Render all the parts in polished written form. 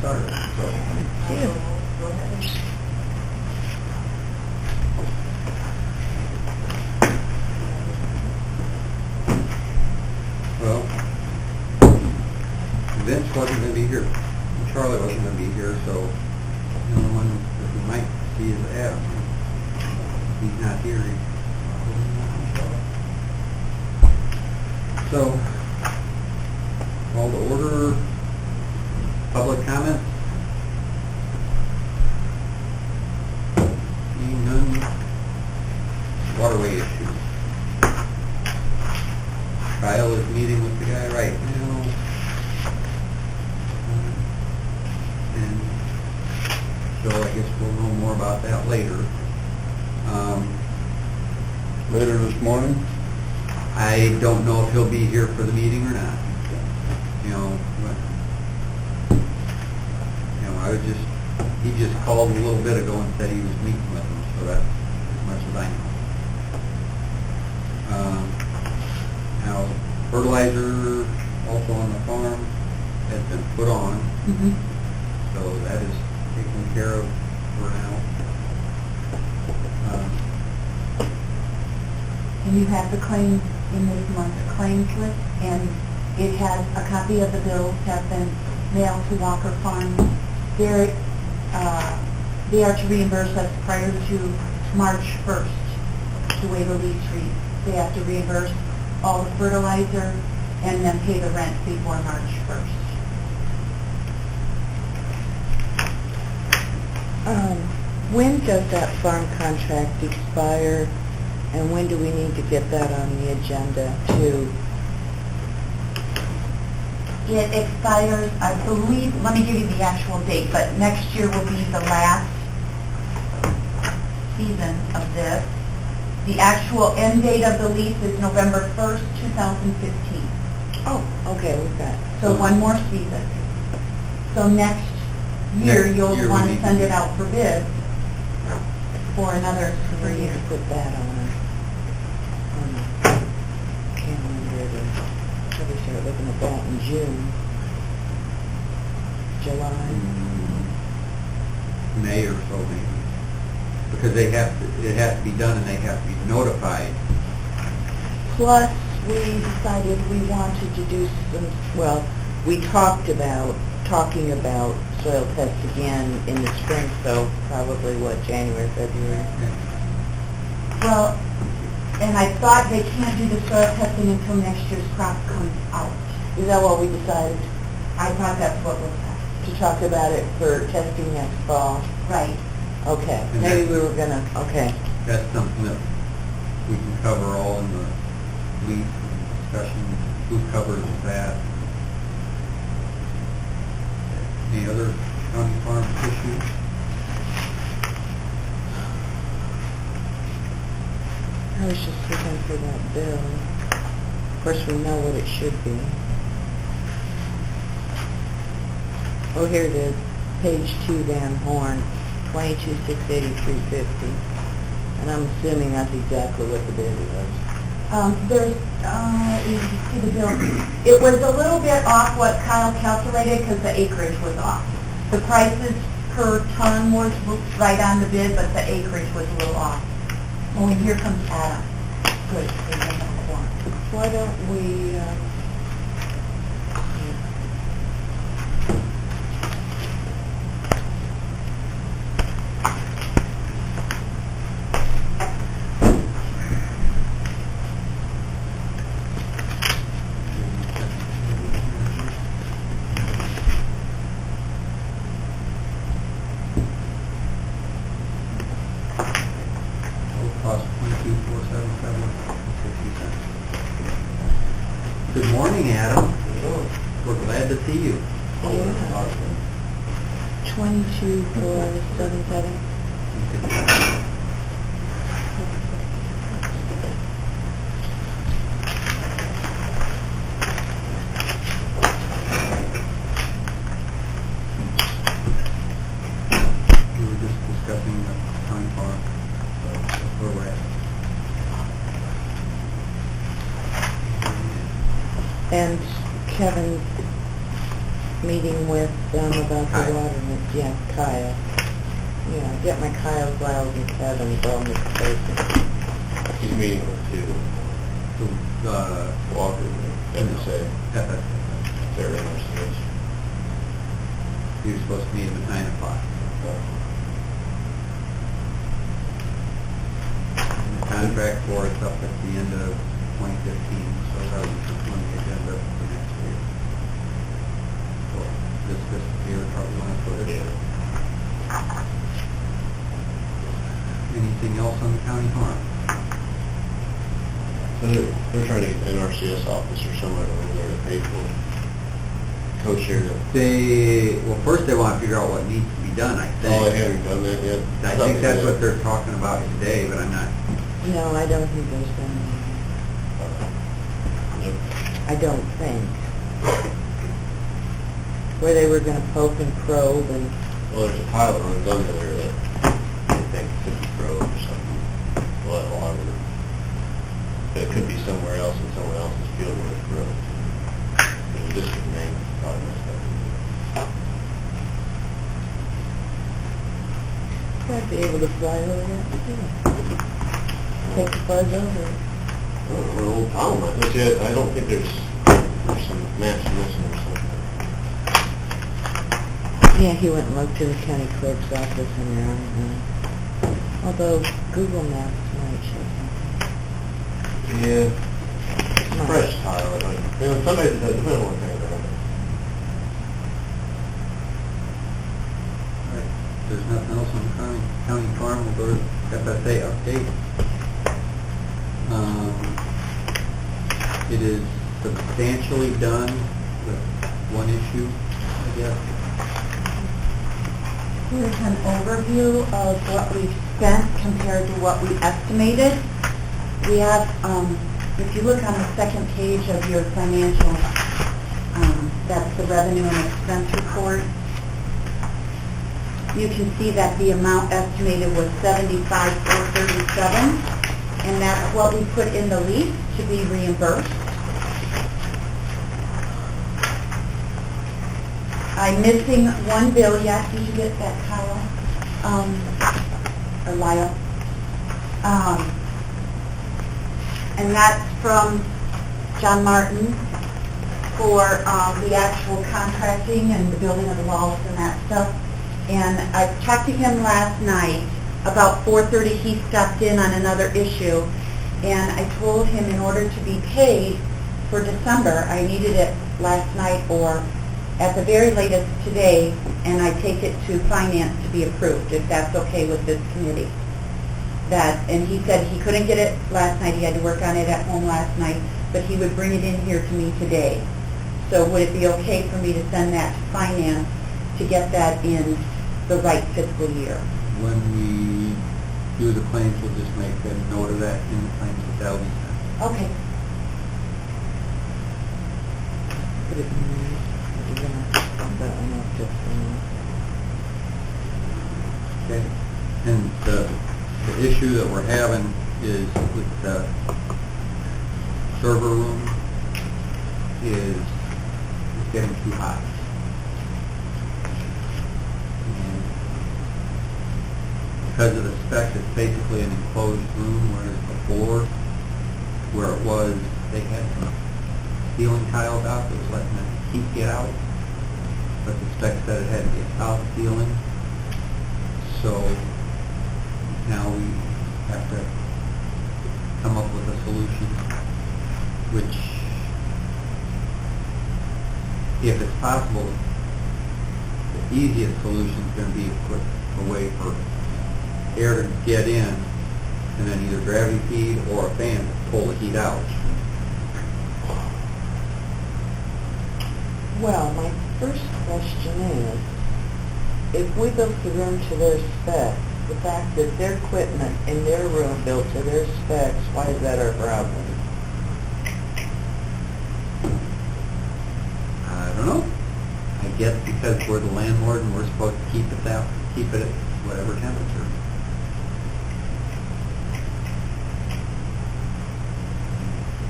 started. So. Thank you. Well, Vince wasn't going to be here. Charlie wasn't going to be here, so the only one that we might see is Adam. He's not here. So, call to order. Public comment? Seeing none. Waterway issues. Kyle is meeting with the guy right now. And so I guess we'll know more about that later. Later this morning? I don't know if he'll be here for the meeting or not. You know, he just called a little bit ago and said he was meeting with him, so that's as much as I know. Now, fertilizer also on the farm has been put on, so that is taken care of for now. And you have the claims in this month's claims list, and it has a copy of the bills have been mailed to Walker Farm. They are to reimburse us prior to March 1st to waive a lease fee. They have to reimburse all the fertilizer and then pay the rent before March 1st. When does that farm contract expire, and when do we need to get that on the agenda too? It expires, I believe, let me give you the actual date, but next year will be the last season of this. The actual end date of the lease is November 1st, 2015. Oh, okay, we've got. So one more season. So next year, Next you'll year want we to need send to- it out for bid for another So 3 we need years. to put that on the calendar to probably start looking at that in June, July. May or so maybe. Because it has to be done and they have to be notified. Plus, we decided we wanted to do some, well, we talking about soil tests again in the spring, so probably what, January, February? Well, and I thought they can't do the soil testing until next year's crop comes out. Is that what we decided? I thought that's what was said. To talk about it for testing next fall? Right. Okay, And maybe that- we were gonna, okay. That's something that we can cover all in the lease discussion, who covers that. Any other county farm issues? I was just looking for that bill. Of course, we know what it should be. Oh, here it is, page 2, Van Horn, 22,683.50. And I'm assuming that's exactly what the bid was. You can see the bill. It was a little bit off what Kyle calculated because the acreage was off. The prices per ton was right on the bid, but the acreage was a little off. Oh, and here comes Adam. Good. Why don't we, Cost $22,477.60. Good morning, Adam. We're glad to see you. Yeah. 22,477. We were just discussing the county farm, so that's where we're at. And Kevin, meeting with them about the Kyle. water, yeah, Kyle. Yeah, I get my Kyle's, Lyle's, and Kevin's all mistaken. He's meeting with two. Walker, FSA, their NRCS. He was supposed to meet him at 9 o'clock. And the contract for it's up at the end of 2015, so that was just on the agenda for next year. So this fiscal year, probably want to put it in. Anything else on the county farm? So they're trying to get an NRCS office or somewhere over there to pay for co-share. Well, first they want to figure out what needs to be done, I think. Oh, they haven't done that yet? I think that's what they're talking about today, but I'm not. No, I don't think there's been, Yep. I don't think. Where they were gonna poke and probe and, Well, there's a pilot runs under there that I think could be probed or something. Well, however, it could be somewhere else in someone else's field where it's probed. There's a district name, probably messed up. I'd be able to fly over there, too. Take the buzz over. We're old Tom, I don't think there's some maps missing or something. Yeah, he went and looked in the county clerk's office and around, although Google Maps might show something. Yeah. Might. Fresh tile, somebody that does, depending on what they're doing. All right. There's nothing else on the county farm, we'll go to FSA update. It is substantially done with one issue, I guess. Here's an overview of what we've spent compared to what we estimated. We have, if you look on the second page of your financial, that's the revenue and expense report. You can see that the amount estimated was $75,437, and that's what we put in the lease to be reimbursed. I'm missing one bill yet. Did you get that, Kyle? Or Lyle? And that's from John Martin for the actual contracting and the building of the walls and that stuff. And I talked to him last night. About 4:30 he stepped in on another issue, and I told him in order to be paid for December, I needed it last night or at the very latest today, and I take it to finance to be approved, if that's okay with this committee. And he said he couldn't get it last night, he had to work on it at home last night, but he would bring it in here to me today. So would it be okay for me to send that to finance to get that in the right fiscal year? When we do the claims, we'll just make a note of that in the claims that that'll be sent. Okay. Put it in there. We're gonna bump that one up just a minute. Okay. And the issue that we're having is with the server room is getting too hot. And because of the spec, it's basically an enclosed room, whereas before, where it was, they had ceiling tiles out that was letting the heat get out, but the spec said it had to be a south ceiling. So now we have to come up with a solution, which, if it's possible, the easiest solution is going to be to put a way for air to get in, and then either gravity feed or a fan to pull the heat out. Well, my first question is, if we built the room to their specs, the fact that their equipment in their room built to their specs, why is that our problem? I don't know. I guess because we're the landlord and we're supposed to keep it at whatever temperature.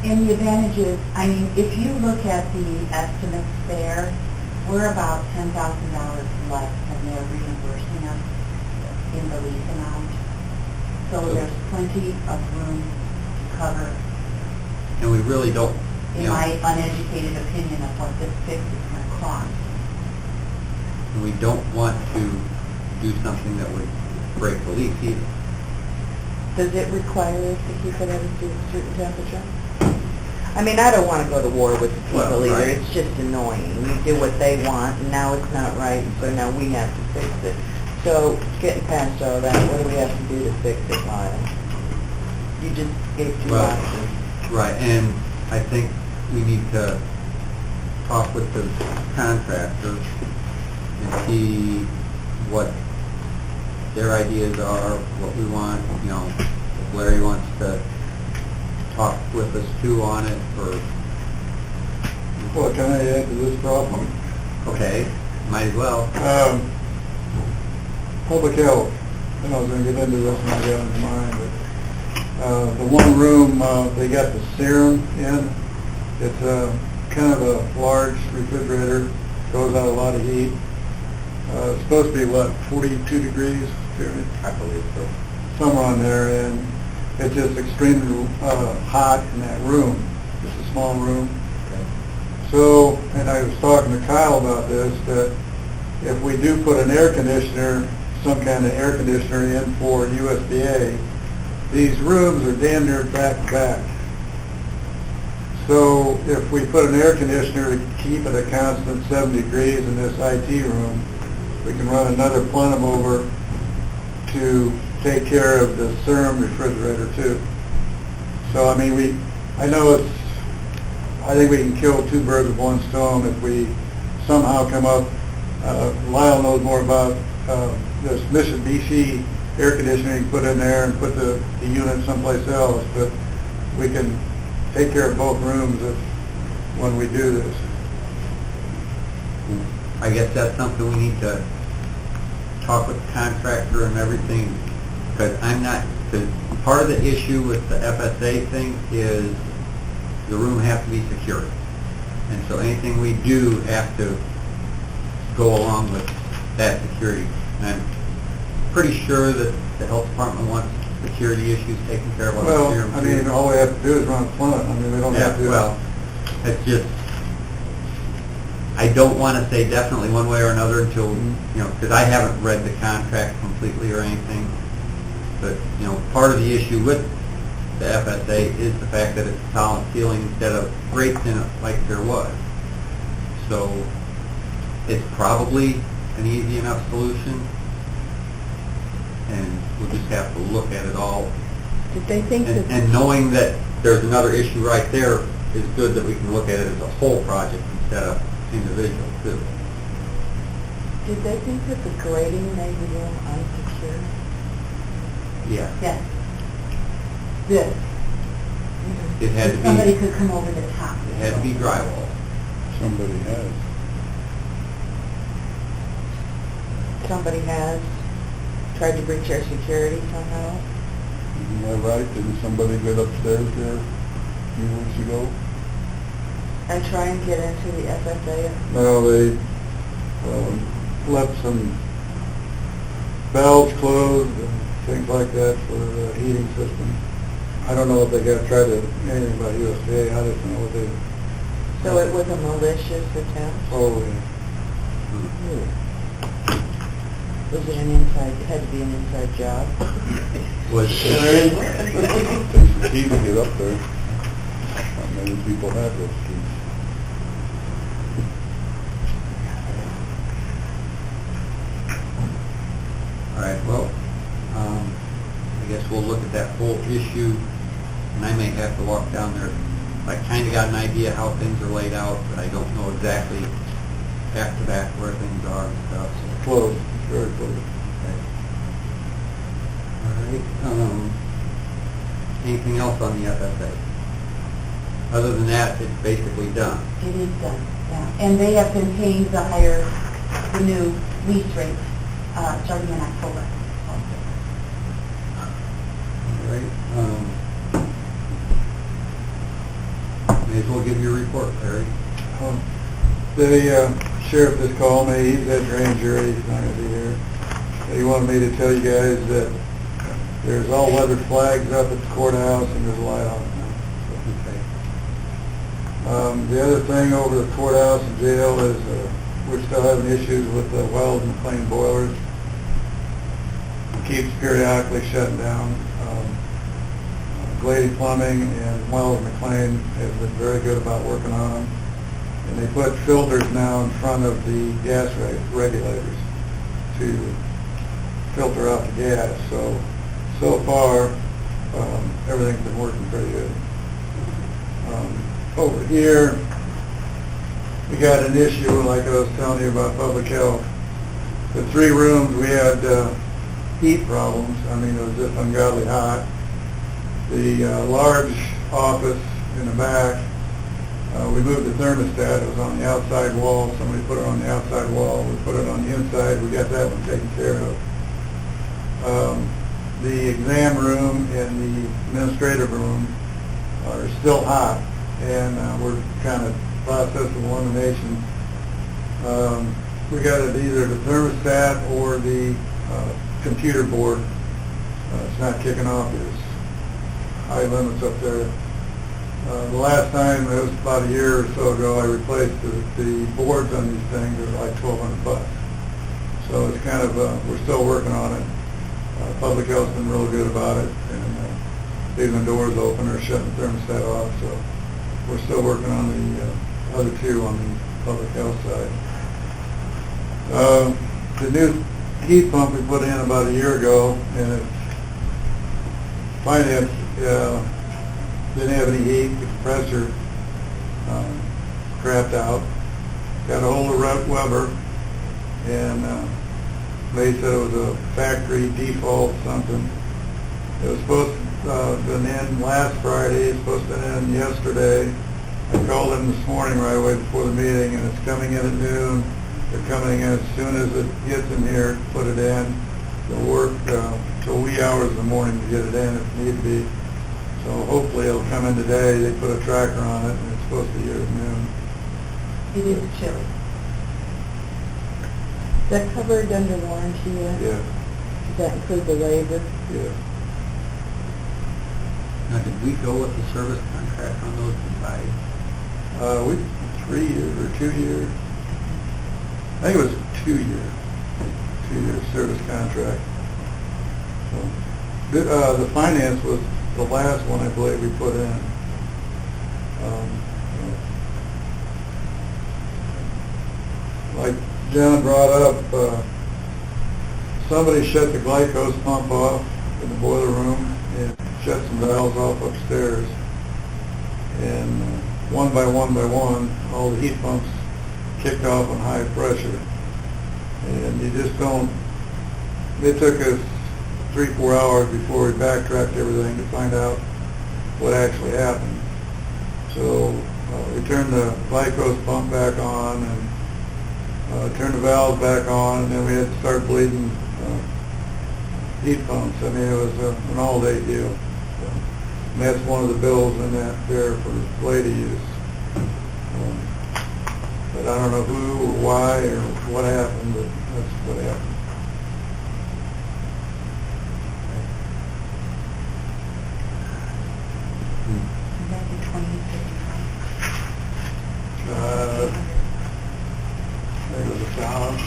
And the advantage is, I mean, if you look at the estimates there, We're about $10,000 less than they're reimbursing us in the lease amount. So there's plenty of room to cover, And we really don't, you in know, my uneducated opinion, of what this fix is going to cost. and we don't want to do something that would break the lease either. Does it require us to keep it at a certain temperature? I mean, I don't want to go to war with the people Well, either. right. It's just annoying. We do what they want, and now it's not right, and so now we have to fix it. So, getting past all that, what do we have to do to fix it, Lyle? You just gave two Well, options. Right, and I think we need to talk with the contractor and see what their ideas are, what we want, you know, if Larry wants to talk with us too on it, or, What can I add to this problem? okay, might as well. Public health. I was going to get into this when I got into mine, but the one room, they got the serum in. It's kind of a large refrigerator, goes out a lot of heat. It's supposed to be, what, 42 degrees Fahrenheit? I believe so. Somewhere on there, and it's just extremely hot in that room, just a small room. So, and I was talking to Kyle about this, that if we do put an air conditioner, some kind of air conditioner in for USDA, these rooms are damn near back to back. So if we put an air conditioner to keep it a constant 70 degrees in this IT room, we can run another plenum over to take care of the serum refrigerator too. So I mean, I think we can kill two birds with one stone if we somehow come up, Lyle knows more about this Mitsubishi air conditioning, put in there and put the unit someplace else, but we can take care of both rooms when we do this. I guess that's something we need to talk with the contractor and everything, because part of the issue with the FSA thing is the room has to be secured. And so anything we do has to go along with that security. And I'm pretty sure that the health department wants security issues taken care of on the Well, serum. I mean, all we have to do is run a plenum. I mean, we don't have Yeah, to. well, it's just, I don't want to say definitely one way or another until, you know, because I haven't read the contract completely or anything. But, you know, part of the issue with the FSA is the fact that it's solid ceiling instead of grates in it like there was. So it's probably an easy enough solution, and we'll just have to look at it all. Did they think that... And knowing that there's another issue right there is good, that we can look at it as a whole project instead of individual too. Did they think that the grading made the room unsecure? Yeah. Yes. This. It had to If somebody be, could come over the top. it had to be drywall. Somebody has. Somebody has tried to breach our security somehow? Isn't that right? Didn't somebody get upstairs there a few weeks ago? And try and get into the FSA? No, they left some valves closed and things like that for the heating system. I don't know if they tried to, anything about USDA, I just know what they, So it was a malicious attempt? oh, yeah. Was it an inside, it had to be an inside job? Was, Takes the key to get up there. Not many people have those keys. all right, well, I guess we'll look at that whole issue, and I may have to walk down there. I kind of got an idea how things are laid out, but I don't know exactly back to back where things are and stuff, so. Closed, very closed. All right, anything else on the FSA? Other than that, it's basically done. It is done, yeah. And they have been paying the new lease rate, starting in October. All right, may as well give you a report, Larry. They sheriff just called me, he's at grand jury, he's not gonna be here. He wanted me to tell you guys that there's all weather flags up at the courthouse and there's a light on it now. Okay. The other thing over the courthouse and jail is, we're still having issues with the Wells and McLean boilers. It keeps periodically shutting down. Glady Plumbing and Wells and McLean have been very good about working on them. And they put filters now in front of the gas regulators to filter out the gas. So far, everything's been working pretty good. Over here, we got an issue, like I was telling you about public health. The 3 rooms, we had heat problems. I mean, it was just ungodly hot. The large office in the back, we moved the thermostat. It was on the outside wall. Somebody put it on the outside wall. We put it on the inside. We got that one taken care of. The exam room and the administrative room are still hot, and we're kind of process of elimination. We got it either the thermostat or the computer board. It's not kicking off. There's high limits up there. The last time, it was about a year or so ago, I replaced the boards on these things. They're like $1,200. So it's kind of, we're still working on it. Public health's been real good about it, and leaving the doors open or shutting the thermostat off. So we're still working on the other 2 on the public health side. The new heat pump we put in about a year ago, and it finally didn't have any heat. The compressor crapped out. Got a hold of Weber, and they said it was a factory default something. It was supposed to have been in last Friday. It's supposed to have been in yesterday. I called them this morning right away before the meeting, and it's coming in at noon. They're coming in as soon as it gets in here, put it in. They'll work till wee hours in the morning to get it in if need be. So hopefully it'll come in today. They put a tracker on it, and it's supposed to be here at noon. It is chilly. Is that covered under warranty yet? Yeah, Does that include the labor? yeah. Now, did we go with the service contract on those besides? We 3 years or 2 years. I think it was 2 years. 2-year service contract. So, the finance was the last one I believe we put in. Like John brought up, somebody shut the glycose pump off in the boiler room and shut some valves off upstairs. And one by one, all the heat pumps kicked off on high pressure. And you just don't, it took us 3-4 hours before we backtracked everything to find out what actually happened. So we turned the glycose pump back on and turned the valves back on, and then we had to start bleeding heat pumps. I mean, it was an all-day deal. So, and that's one of the bills in that there for lady use. But I don't know who or why or what happened, but that's what happened. Is that the 2055? I think it was 1,000.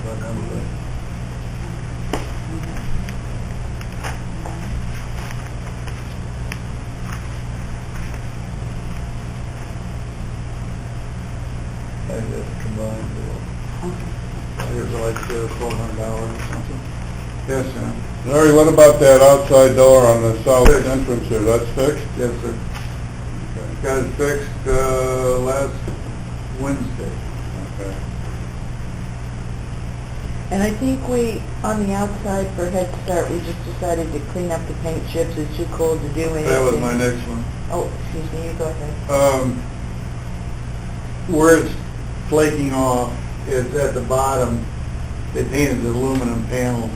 What number was it? I think that's combined bill. Okay. I think it was like $1,200 or something. Yes, Sam. Larry, what about that outside door on the south entrance here? That's fixed? Yes, sir. Got it fixed last Wednesday. Okay. And I think we, on the outside for Head Start, we just decided to clean up the paint chips. It's too cold to do anything. That was my next one. Oh, excuse me, you go ahead. Where it's flaking off is at the bottom. They painted the aluminum panel.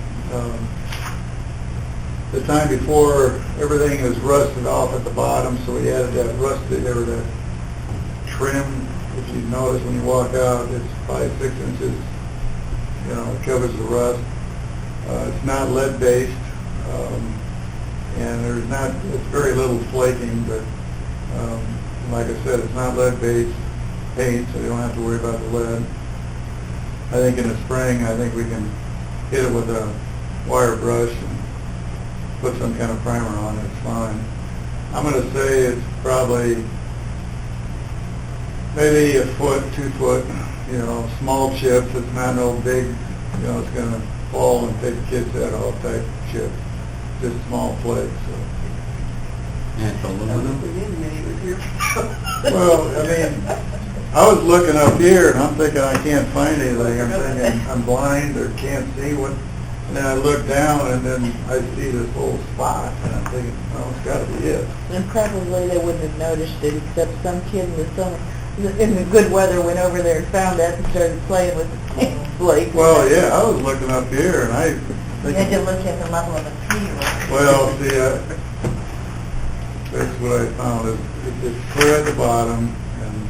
The time before, everything is rusted off at the bottom, so we added that rusted, or that trim. If you notice when you walk out, it's 5-6 inches, it covers the rust. It's not lead-based, and it's very little flaking, but like I said, it's not lead-based paint, so you don't have to worry about the lead. I think in the spring, we can hit it with a wire brush and put some kind of primer on it. It's fine. I'm going to say it's probably maybe 1 foot, 2 foot, small chips. It's not no big, it's going to fall and take the kid's head off type chip. Just small flakes. So. And it's aluminum? Well, I was looking up here and I'm thinking I can't find anything. I'm thinking I'm blind or can't see what. And then I look down and then I see this whole spot and I'm thinking, oh, it's got to be it. And probably they wouldn't have noticed it, except some kid in the summer, in the good weather, went over there and found that and started playing with the paint flakes. Well, yeah, I was looking up here and I You think, had to look at the level of the peel. well, see, that's what I found is it's clear at the bottom and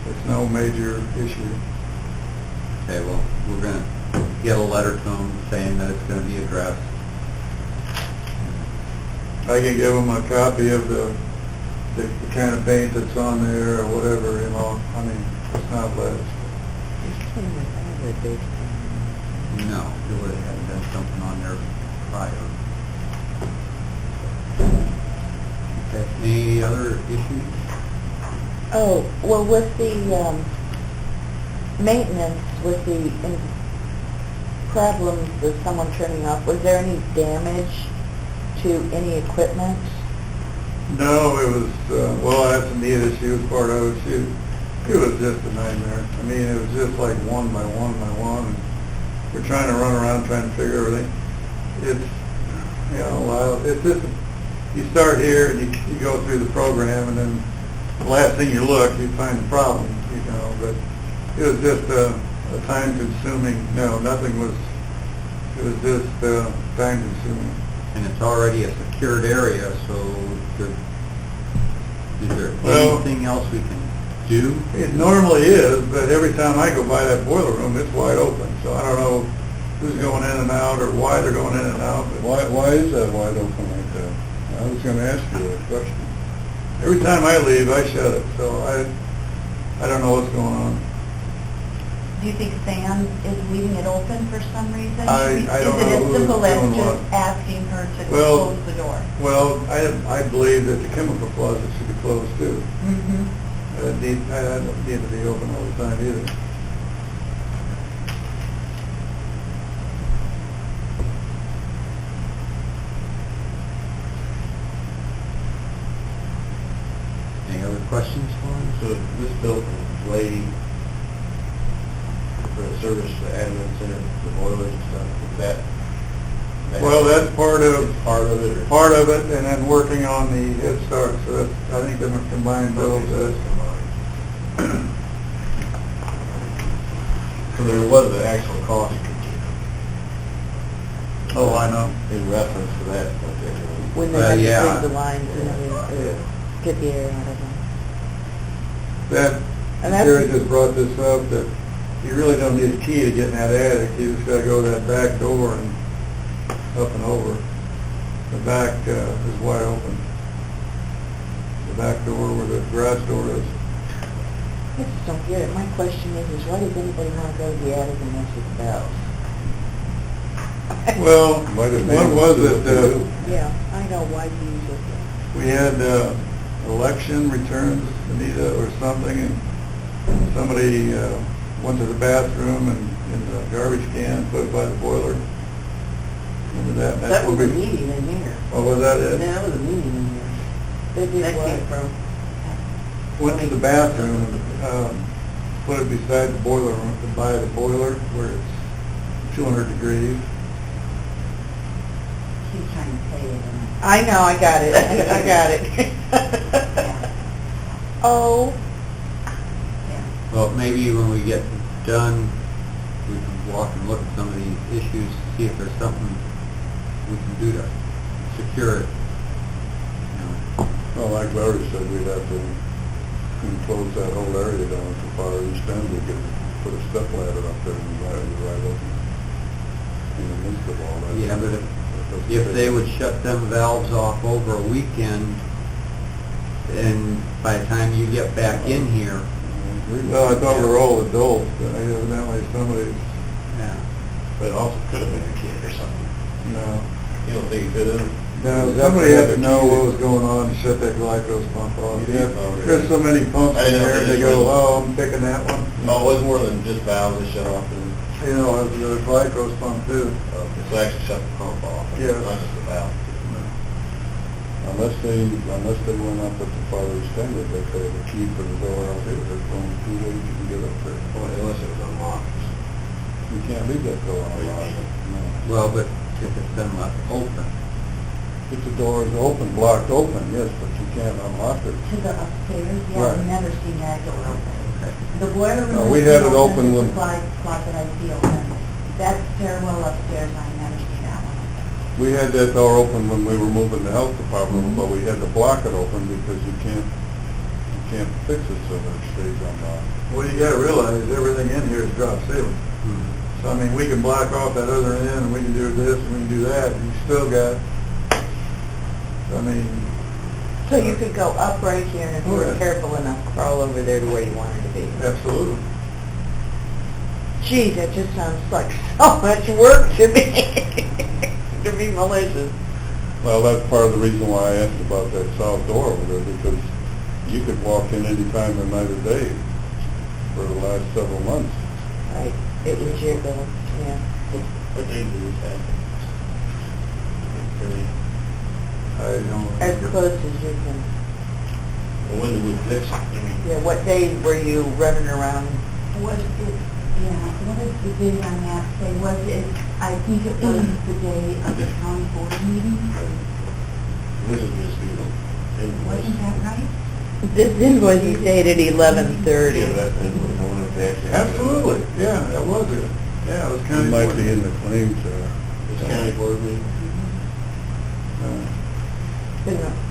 it's no major issue. Okay, well, we're gonna get a letter to them saying that it's gonna be addressed. I can give them a copy of the kind of paint that's on there or whatever, it's not lead. No, it would have been something on there prior. Okay, any other issues? Oh, well, with the maintenance, with the problems with someone turning off, was there any damage to any equipment? No, it was, that's Anita, she was part of it. It was just a nightmare. It was just like one by one by one. And we're trying to run around trying to figure everything. It's, it's just, you start here and you go through the program and then the last thing you look, you find the problem, but it was just a time consuming, nothing was, it was just time consuming. And it's already a secured area, so is there anything else we can do? It normally is, but every time I go by that boiler room, it's wide open, so I don't know who's going in and out or why they're going in and out. But Why is that wide open like that? I was gonna ask you that question. every time I leave, I shut it, so I don't know what's going on. Do you think Sam is leaving it open for some reason? I don't know Is it as who's simple as doing just what. asking her to Well- close the door? Well, I believe that the chemical closet should be closed too. Mm-hmm. I don't need to be open all the time either. Any other questions for him? So this building, lady, for the service, the admin center, the boilers and stuff, is that? Well, that's part of it, and then working on the Head Start, so that's, I think they're combined bills. So there was an actual cost Oh, I know. in reference to that. When they Well, had to yeah. bring the lines and everything, get the air out of them. That, And that's- Jerry just brought this up, that you really don't need a key to get in that attic, you just gotta go to that back door and up and over. The back is wide open. The back door where the garage door is. I just don't get it. My question is why does anybody want to go to the attic and mess with the bells? Well, Might have what was been- it, Yeah, I know why you use it. we had election returns, Anita, or something, and somebody went to the bathroom and in the garbage can, put it by the boiler. Remember that? That's what we- meeting in here. Oh, was that it? That was a meeting in here. They did what? Went to the bathroom and put it beside the boiler room, by the boiler where it's 200 degrees. She's trying to say it. I know, I got it. I got it. Oh. Yeah. Well, maybe when we get done, we can walk and look at some of these issues, see if there's something we can do to secure it. Well, like Larry said, we'd have to can close that whole area down at the far east end, we could put a step ladder up there and right open in the midst of all that. Yeah, but if they would shut them valves off over a weekend, and by the time you get back in here, Well, I thought we were all adults, but evidently somebody, yeah. But it also could have been a kid or something. no. You don't think it could have? No, somebody had to know what was going on and shut that glycos pump off. Yeah. There's so many pumps I in know, there, it they is go, really- oh, I'm picking that one. No, it was more than just valves that shut off and, You know, it was the glycos pump too. so actually shut the pump off. Yeah. Not just the valve. Unless they went up at the far east end, if they have a key for the door out here, there's only 2 ways you can get up there. Well, unless it was unlocked. You can't leave that door unlocked. No. Well, but if it's been left open, If the door is open, blocked open, yes, but you can't unlock it. To the upstairs, yeah, Right. I've never seen that door open. okay. The boiler room. No, we is had it open the when- closet I see open. That stairwell upstairs, I've never seen that one open. We had that door open when we were moving the health department, but we had to block it open because you can't fix it so that it stays unlocked. Well, you gotta realize, everything in here is drop ceiling. So, I mean, we can block off that other end, and we can do this, and we can do that, and you still got, I mean, So you could go up right here and if you were Right. careful enough, crawl over there to where you wanted to be. absolutely. Gee, that just sounds like so much work to me, to be malicious. Well, that's part of the reason why I asked about that south door over there, because you could walk in any time of night or day for the last several months. Right, it was jiggle, yeah. What day did this happen? Really? I don't. As close as you can. Well, when did we fix it? I mean, Yeah, what day were you running around? Was it, yeah, what is the day on that say? Was it, I think it was the day of the county board meeting? this is just, Wasn't that right? This invoice is dated 11/30. Yeah, that's the invoice. I wonder if they actually. Absolutely, yeah, that was it. Yeah, it was kind It of. might be in the claims there. This county board meeting,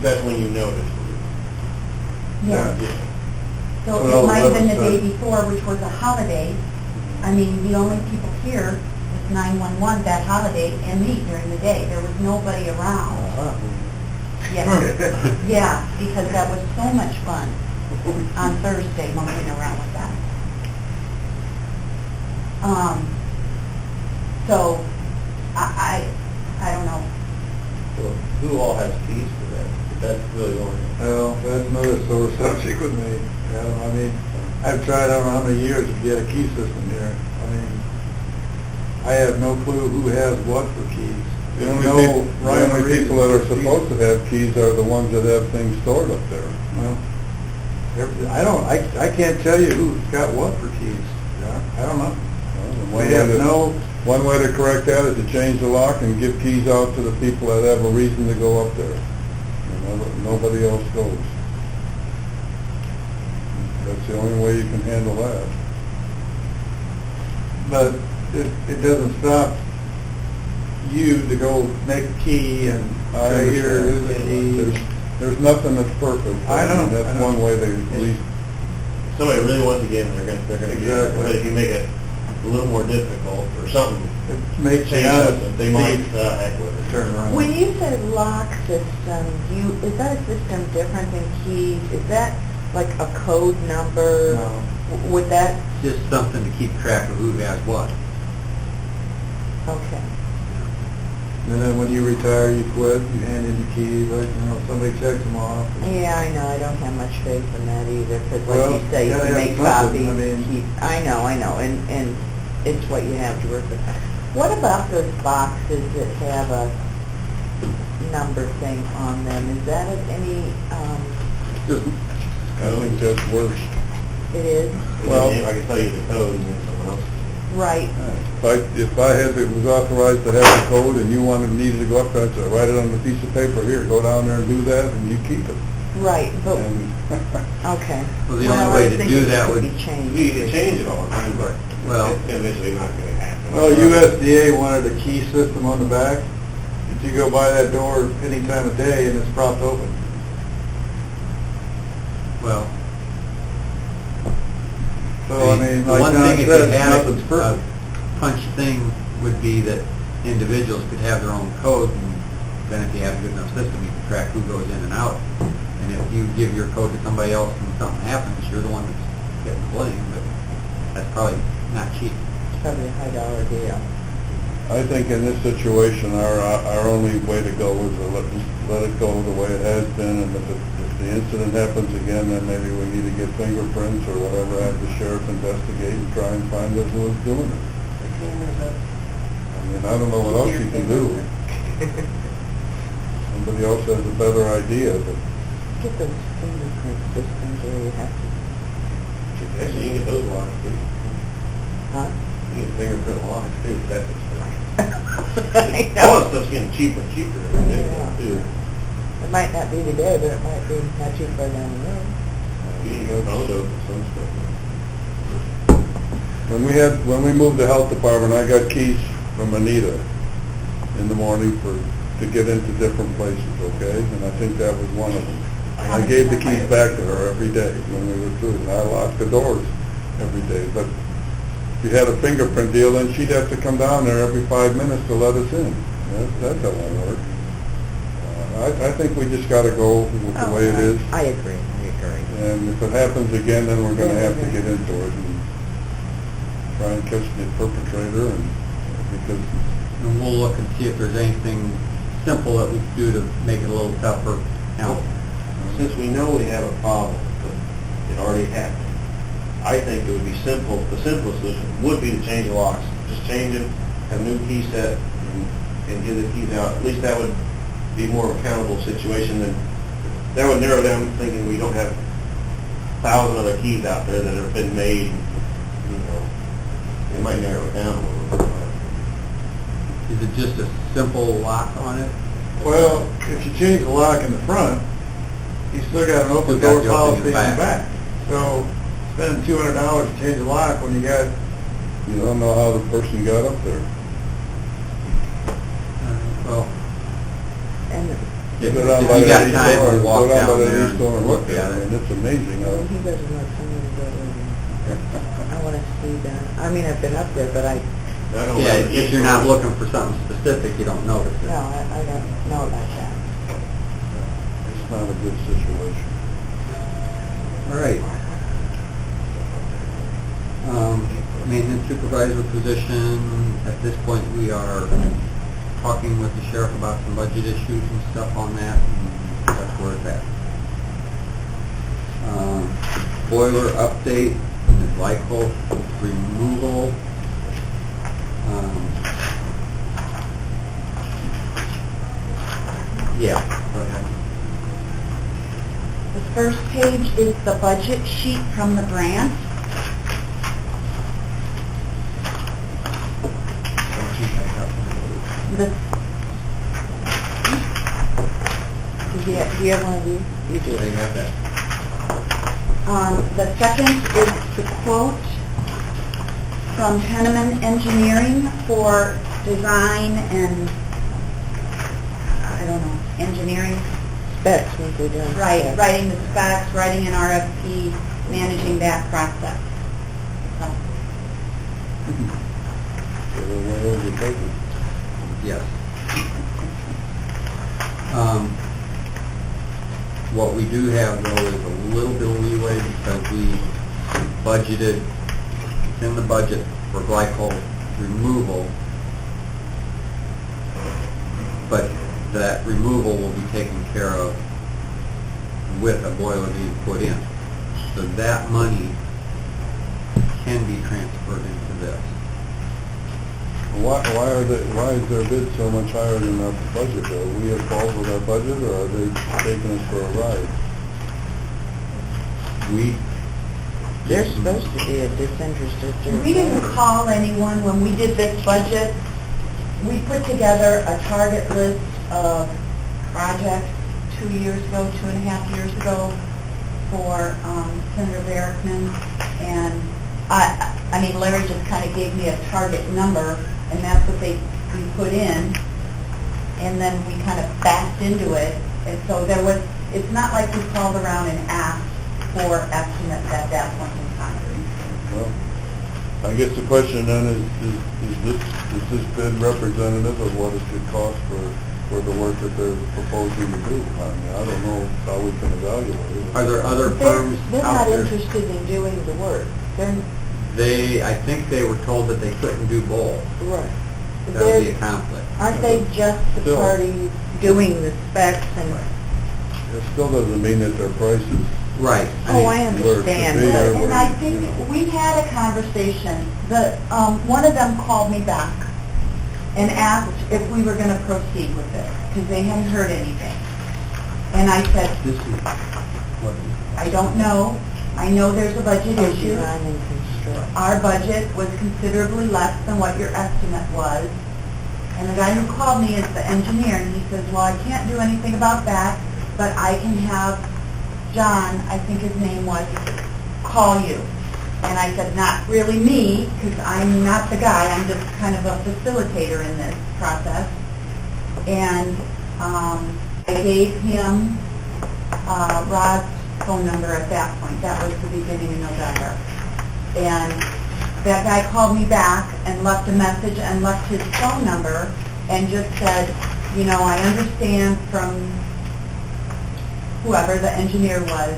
that's when you noticed. Yeah. Yeah. So Well, it might have been the 11th, day before, which was a holiday. I mean, the only people here was 911 that holiday and me during the day. There was nobody around. Uh-huh. Yeah, yeah, because that was so much fun on Thursday, monkeying around with that. So, I don't know. So who all has keys for that? That's really only. Well, that's another sore subject with me. You know, I mean, I've tried, I don't know how many years to get a key system here. I mean, I have no clue who has what for keys. The There's only no people, rhyme or reason that are for keys. supposed to have keys are the ones that have things stored up there. Well, I can't tell you who's got what for keys. Yeah, I don't know. Well, We have no, One way to correct that is to change the lock and give keys out to the people that have a reason to go up there. And nobody else goes. That's the only way you can handle that. but it doesn't stop you to go make a key and I say, here, understand. here's the key. There's nothing that's perfect. I know, mean, That's I know. one way they at least, If somebody really wants to get in, they're gonna get in. Exactly. But if you make it a little more difficult or something, It makes change you honest. something, they might, heck with it. Turn around. When you said lock system, is that a system different than keys? Is that like a code number? No. Would that, Just something to keep track of who has what. okay. And then when you retire, you quit, you hand in your keys, like, you know, somebody checks them off. Yeah, I know, I don't have much faith in that either, because Well, like you say, you gotta can have make something, copies, I mean- keep, I know, and it's what you have to work with. What about those boxes that have a number thing on them? Is that of any, just, I think that's worse. it is? Well- I can tell you the code and then someone else. Right, If I was authorized to have the code and you needed to go up there, I'd say, write it on a piece of paper, here, go down there and do that, and you keep it. right, but, And okay. Well, the only I way was to thinking do it that could would- be changed. You can change it all the time, but Well- it's eventually not gonna happen. Well, USDA wanted a key system on the back. If you go by that door any time of day and it's propped open. Well, So, I mean, The like one John thing if said, you had nothing's a perfect. punch thing would be that individuals could have their own code, and then if you have a good enough system, you can track who goes in and out. And if you give your code to somebody else and something happens, you're the one that's getting blamed, but that's probably not cheap. It's probably a high dollar deal. I think in this situation, our only way to go is to let it go the way it has been, and if the incident happens again, then maybe we need to get fingerprints or whatever, have the sheriff investigate and try and find out who was doing it. I mean, I don't know what else you can do. Somebody else has a better idea, but Get those fingerprint systems where you have to, Actually, you can get those locks too. huh? You get fingerprint locks too, that's expensive. I All know. that stuff's getting cheaper and cheaper every day Yeah. too. It might not be today, but it might be not too far down the road. You can go photo for some stuff. when we moved the health department, I got keys from Anita in the morning to get into different places, okay? And I think that was one of them. And I gave the keys back to her every day when we were through, and I locked the doors every day. But if you had a fingerprint deal, then she'd have to come down there every 5 minutes to let us in. That doesn't work. I think we just gotta go with the way it is. I agree. And if it happens again, then we're gonna have to get into it and try and catch the perpetrator, and because And we'll look and see if there's anything simple that we can do to make it a little tougher. Now, Since we know we have a problem, but it already happened, I think it would be simple, the simplest solution would be to change the locks. Just change them, have a new key set, and give the keys out. At least that would be more accountable situation than, that would narrow down thinking we don't have 1,000 other keys out there that have been made, you know. It might narrow it down a little bit. is it just a simple lock on it? Well, if you change the lock in the front, you still got an open Still got door the opening policy in the back. back. So spending $200 to change the lock when you got, you don't know how the person got up there. Well, And if Go down if by you the got east time door, to walk go down by down the there east door and look at I mean, it. it's amazing how. he doesn't want someone to go there. I want to see that. I mean, I've been up there, but I Yeah, if you're not looking for something specific, you don't notice it. I don't know about that. It's not a good situation. All right. Maintenance supervisor position, at this point, we are talking with the sheriff about some budget issues and stuff on that, and that's where it's at. Boiler update, the glycol removal. Yeah, go ahead. The first page is the budget sheet from the grant. The, Do you have one of these? You do. They have that. the second is the quote from Henneman Engineering for design and, I don't know, engineering. Specs, once we're done. Right, writing the specs, writing an RFP, managing that process. So, So they went over budget. Yes. What we do have though is a little bit of leeway because we budgeted, it's in the budget for glycol removal, but that removal will be taken care of with a boiler being put in. So that money can be transferred into this. Why is their bid so much higher than our budget though? We have fault with our budget, or are they taking us for a ride? We They're supposed to be a disinterested third we didn't party. call anyone when we did this budget. We put together a target list of projects 2 years ago, 2.5 years ago for Senator Barrickman. And I mean, Larry just kind of gave me a target number, and that's what we put in. And then we kind of backed into it. And so there was, it's not like we called around and asked for estimates at that point in time. Well, I guess the question then is this bid representative of what it could cost for the work that they're proposing to do? I mean, I don't know how we can evaluate it. Are there other They're firms they're out not there? interested in doing the work. They're, I think they were told that they couldn't do both. right. That would be a They're- conflict. Aren't they just the Still. party doing the specs and, It still doesn't mean that their price is, Right. oh, I where it should understand. be, but- or And I think we had a conversation, one of them called me back and asked if we were gonna proceed with it, because they hadn't heard anything. And I said, This is what, I don't know, I know there's a budget issue. Design and construct. Our budget was considerably less than what your estimate was. And the guy who called me is the engineer, and he says, well, I can't do anything about that, but I can have John, I think his name was, call you. And I said, not really me, because I'm not the guy, I'm just kind of a facilitator in this process. And I gave him Rod's phone number at that point. That was the beginning of November. And that guy called me back and left a message and left his phone number and just said, you know, I understand from whoever the engineer was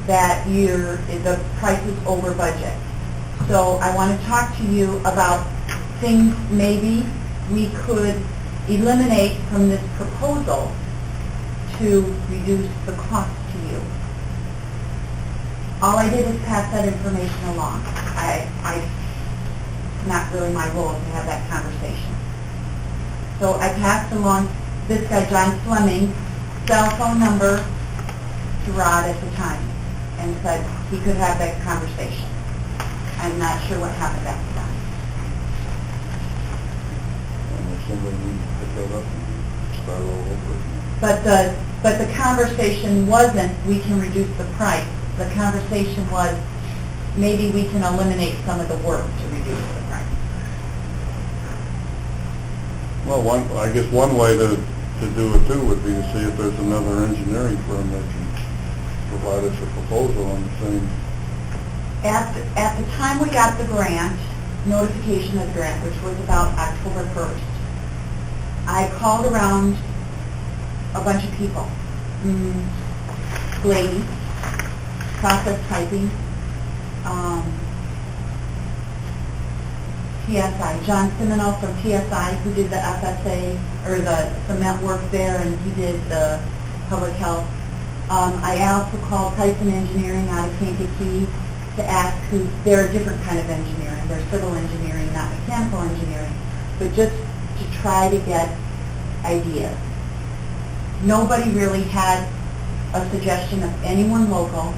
that the price is over budget. So I want to talk to you about things maybe we could eliminate from this proposal to reduce the cost to you. All I did is pass that information along. It's not really my role to have that conversation. So I passed along this guy, John Fleming's cell phone number to Rod at the time and said he could have that conversation. I'm not sure what happened after that. if somebody needs to pick that up and start all over. But the conversation wasn't, we can reduce the price. The conversation was, maybe we can eliminate some of the work to reduce the price. Well, I guess one way to do it too would be to see if there's another engineering firm that can provide us a proposal on the same. At the time we got the grant, notification of the grant, which was about October 1st, I called around a bunch of people. Glady, Process Typing, TSI, John Semino from TSI, who did the FSA, or the cement work there, and he did the public health. I also called Tyson Engineering out of Kankakee to ask who, they're a different kind of engineering, they're civil engineering, not mechanical engineering, but just to try to get ideas. Nobody really had a suggestion of anyone local.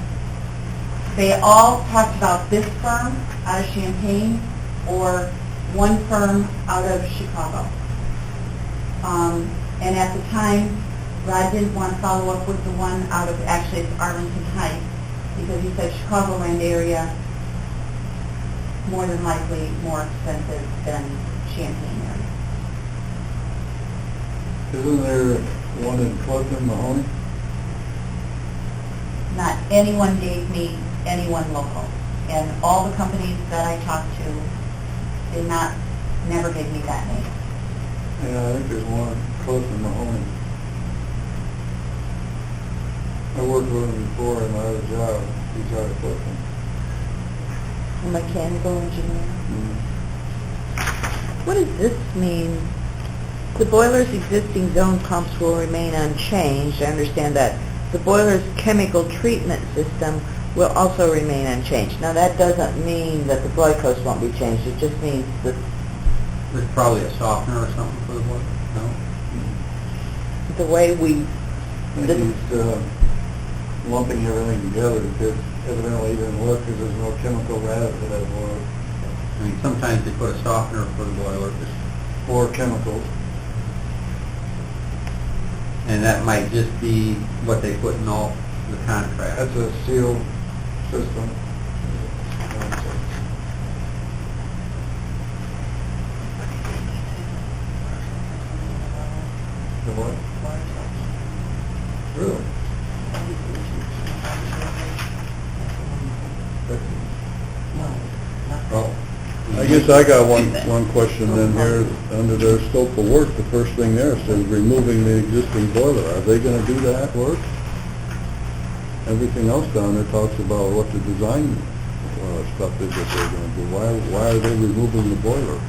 They all talked about this firm out of Champaign or one firm out of Chicago. And at the time, Rod didn't want to follow up with the one out of, actually it's Arlington Heights, because he said Chicagoland area, more than likely more expensive than Champaign area. Isn't there one in Clifton, Mahoney? Not anyone gave me anyone local. And all the companies that I talked to did not, never gave me that name. Yeah, I think there's one close to Mahoney. I worked with him before in my other job. He's out of Clifton. A mechanical engineer. Mm-hmm. What does this mean? The boiler's existing zone pumps will remain unchanged. I understand that. The boiler's chemical treatment system will also remain unchanged. Now, that doesn't mean that the glucose won't be changed. It just means that there's probably a softener or something for the boiler, no? the way we... I think he's lumping everything together because evidently he didn't look because there's no chemical added to that boiler. I mean, sometimes they put a softener for the boiler, Or chemicals. and that might just be what they put in all the contracts. That's a sealed system. The what? Really? I guess I got one question then here, under their scope of work, the first thing there says removing the existing boiler. Are they gonna do that work? Everything else down there talks about what the design, stuff is that they're gonna do. Why are they removing the boiler?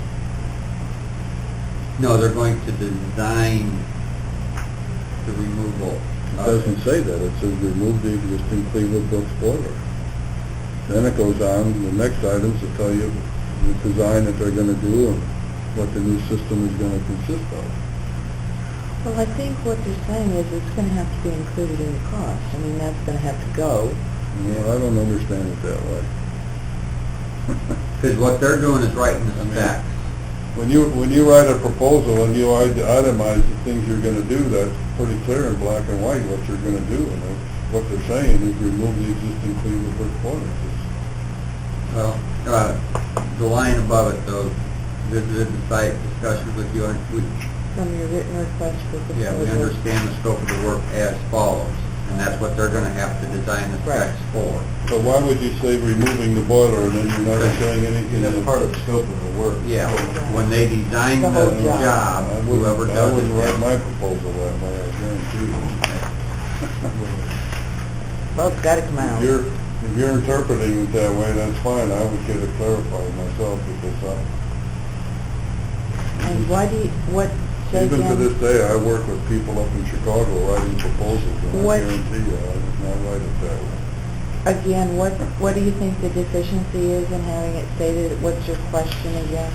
No, they're going to design the removal. It doesn't say that, it says remove the existing Cleveland Brooks boiler. Then it goes on, the next items to tell you the design that they're gonna do and what the new system is gonna consist of. Well, I think what they're saying is it's gonna have to be included in the cost. I mean, that's gonna have to go. Well, I don't understand it that way. Because what they're doing is writing the specs. When you write a proposal and you itemize the things you're gonna do, that's pretty clear in black and white what you're gonna do. And what they're saying is remove the existing Cleveland Brick boilers. Well, the line above it though, visited the site, discussions with you, From your written request for proposal. yeah, we understand the scope of the work as follows, and that's what they're gonna have to design the specs for. But why would you say removing the boiler and then you're not saying anything? That's part of the scope of the work. Yeah, when they design The the whole job. job, whoever I does wouldn't write it. my proposal that way, I guarantee you. Well, it's gotta come out. If you're interpreting it that way, that's fine, I would get it clarified myself, because And why do you, what, say even to again? this day, I work with people up in Chicago writing proposals, and I What- guarantee you, I would not write it that way. Again, what do you think the deficiency is in having it stated? What's your question again?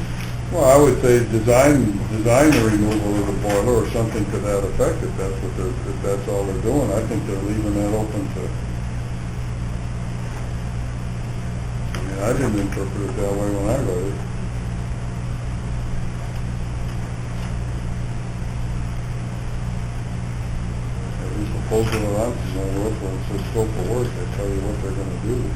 Well, I would say design the removal of the boiler or something to that effect, if that's all they're doing. I think they're leaving that open to, I mean, I didn't interpret it that way when I wrote it. Every proposal that I'm familiar with, when it says scope of work, they tell you what they're gonna do.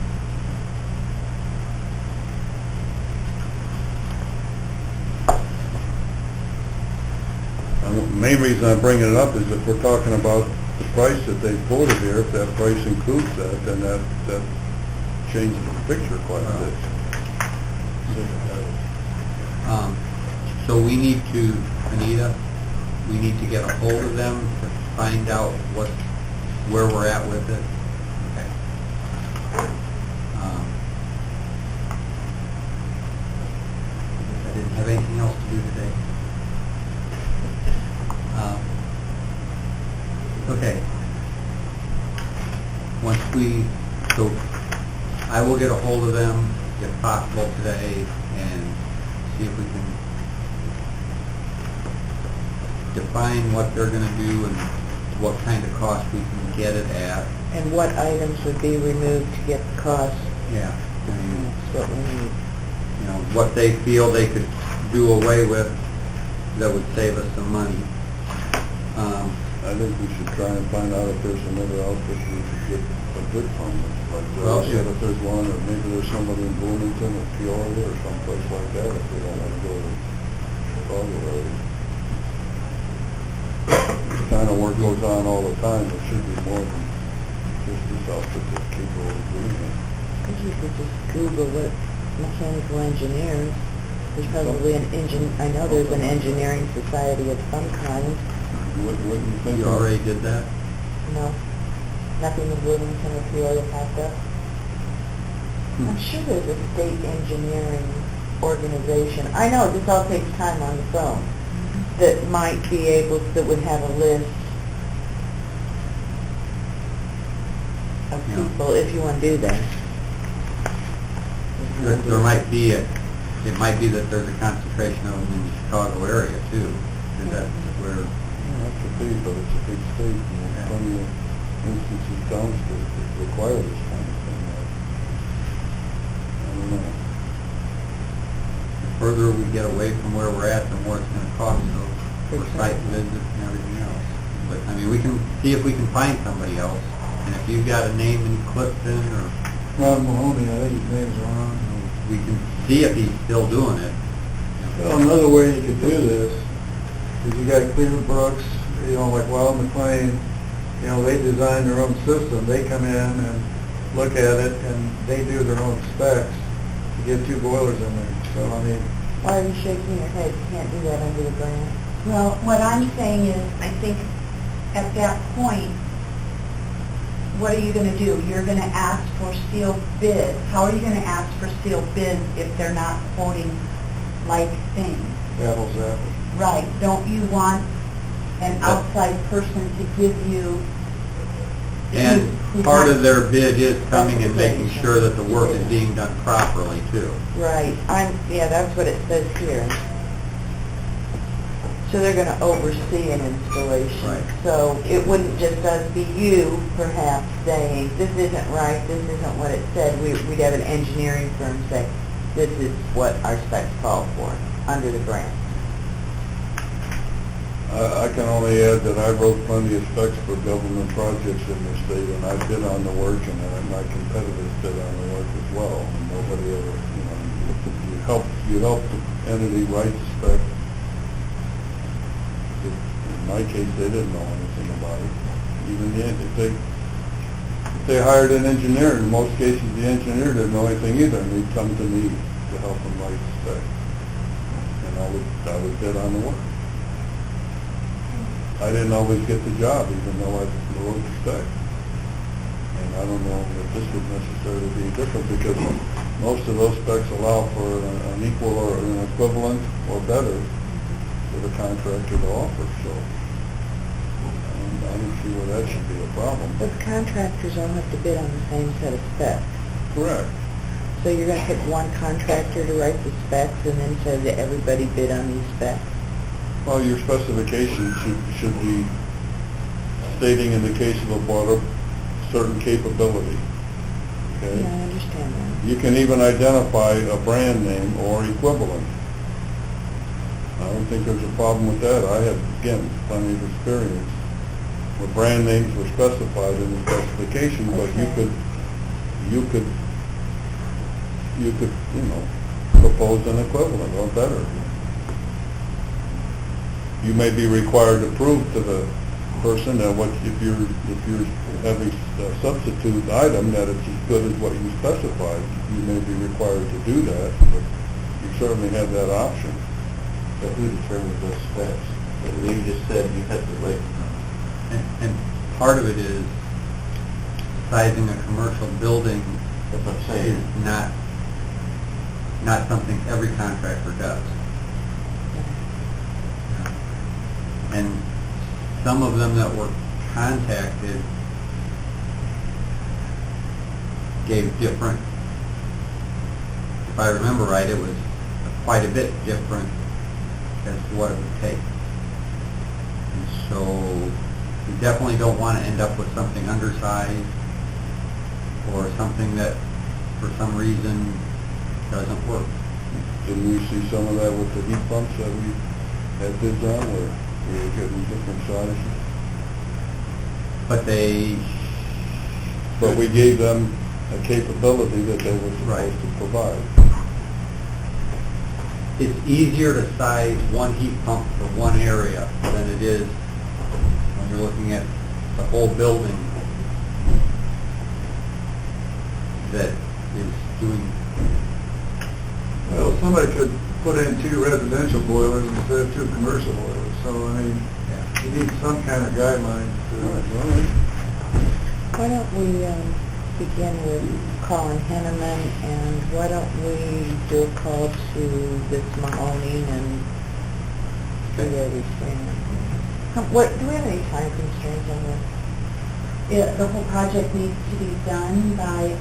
And the main reason I'm bringing it up is if we're talking about the price that they quoted here, if that price includes that, then that changes the picture quite a bit. So we need to, Anita, we need to get a hold of them to find out where we're at with it. Okay. I didn't have anything else to do today. Okay. So I will get a hold of them, if possible, today, and see if we can define what they're gonna do and what kind of cost we can get it at. And what items would be removed to get the cost? Yeah. I mean, That's what we need. you know, what they feel they could do away with that would save us some money. I think we should try and find out if there's another outfit we could get a good from. Like, Well, see if there's one, or maybe there's somebody in Bloomington or Peoria or someplace like that, if they don't want to go to Chicago area. This kind of work goes on all the time, there should be more than just this outfit that's capable of doing it. I think you could just Google it, mechanical engineers. There's probably I know there's an engineering society of some kind. What do you think? You already did that? No, nothing in Bloomington or Peoria popped up. I'm sure there's a state engineering organization. I know this all takes time on the phone. That might be able, that would have a list of Yeah. people if you want to do that. There might be it might be that there's a concentration of them in the Chicago area too. Is that where? Yeah, that could be, but it's a big state, and there's plenty of instances downstate that require this kind of thing. I don't know. The further we get away from where we're at, the more it's gonna cost, so for site visits and everything else. But, I mean, we can see if we can find somebody else, and if you've got a name in Clifton, or Ron Mahoney, I think his name's Ron. we can see if he's still doing it. Well, another way you could do this is you got Cleveland Brooks, you know, like Wild McLean, you know, they design their own system. They come in and look at it, and they do their own specs to get two boilers in there. So, I mean, Why are you shaking your head? You can't do that under the grant. Well, what I'm saying is, I think at that point, what are you gonna do? You're gonna ask for sealed bids. How are you gonna ask for sealed bids if they're not quoting like things? apples to apples. Right, don't you want an outside person to give you... And who part has- of their bid is coming and making sure that the work is being done properly too. Right, yeah, that's what it says here. So they're gonna oversee an installation. Right. So it wouldn't just be you, perhaps, saying, this isn't right, this isn't what it said. We'd have an engineering firm say, this is what our specs call for, under the grant. I can only add that I wrote plenty of specs for government projects in the state, and I bid on the work, and my competitors bid on the work as well. And nobody ever, you help the entity write the spec. In my case, they didn't know anything about it. Even if they hired an engineer, in most cases, the engineer didn't know anything either, and they'd come to me to help them write the spec. And I would bid on the work. I didn't always get the job, even though I wrote the spec. And I don't know that this would necessarily be different, because most of those specs allow for an equal or an equivalent or better for the contractor to offer, so I don't see where that should be a problem. But the contractors all have to bid on the same set of specs. Correct. So you're gonna pick one contractor to write the specs and then say that everybody bid on these specs? Well, your specifications should be stating in the case of a boiler, certain capability, okay? Yeah, I understand that. You can even identify a brand name or equivalent. I don't think there's a problem with that. I have, again, plenty of experience where brand names were specified in the specification, but you Okay. could, propose an equivalent or better. You may be required to prove to the person that if you're having a substitute item, that it's as good as what you specified. You may be required to do that, but you certainly have that option. But who determines those specs? You just said you had to wait. And part of it is sizing a commercial building That's what I'm is saying. not something every contractor does. And some of them that were contacted gave different, if I remember right, it was quite a bit different as to what it would take. And so we definitely don't want to end up with something undersized or something that for some reason doesn't work. Didn't we see some of that with the heat pumps that we had bids on, where we were getting different sizes? But we gave them a capability that they were Right. supposed to provide. It's easier to size one heat pump for one area than it is when you're looking at the whole building that is doing. Well, somebody could put in 2 residential boilers instead of 2 commercial boilers, so, I mean, you need some kind of guidelines to... Why don't we begin with calling Henneman, and why don't we do a call to this Mahoney and see where we stand? Do we have any time constraints on this? The whole project needs to be done by